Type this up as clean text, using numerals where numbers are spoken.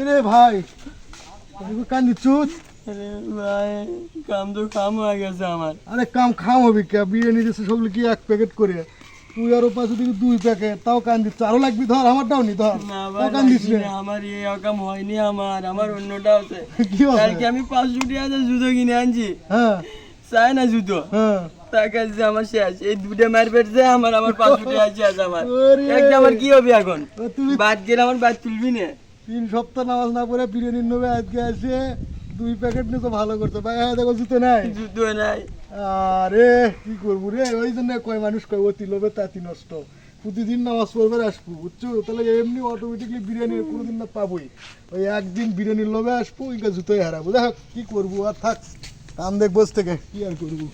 রে ভাই কান্দিচ্ছুস? ভাই কাম তো খাম হয়ে গেছে আমার। আরে কাম খাম হবে কে? বিরিয়ানি দিচ্ছে সবগুলো কি এক প্যাকেট করে, তুই আরো পাশে দিবি 2 প্যাকেট, তাও কান্দিচ্ছ। আরো লাগবি, ধর আমারটাও নি, ধর। না তাও ভাই কান্দিস লাগবে রে। না, আমার এই অকাম হয়নি। আমার অন্যটা আছে। কি হবে? কালকে আমি 500 টাকা জুতো কিনে আনছি, হ্যাঁ চাই না জুতো, হ্যাঁ। তার কাছে আমার শেষ। এই দুটো মার পেটছে আমার 500 টাকা শেষ আমার। ওরে। একটা আমার কি হবে এখন? তুমি বাদ গেলে আমার বাদ তুলবি না। 3 সপ্তাহ নামাজ না পড়ে বিরিয়ানির নেবে, আজকে আসে 2 প্যাকেট নিয়ে তো ভালো করতো ভাই। হ্যাঁ দেখো জুতো নাই। জুতো নাই। আরে কি করবো রে, ওই জন্য কয় মানুষ কয় অতি লোভে তাঁতি নষ্ট। প্রতিদিন নামাজ পড়বে আসবো, বুঝছো? তাহলে এমনি অটোমেটিকলি বিরিয়ানি কোনোদিন না পাবোই। ওই একদিন বিরিয়ানির লোভে আসবো, ওইটা জুতোই হারাবো। দেখ কি করবো, আর থাক, কাম দেখ বস থেকে, কি আর করবো।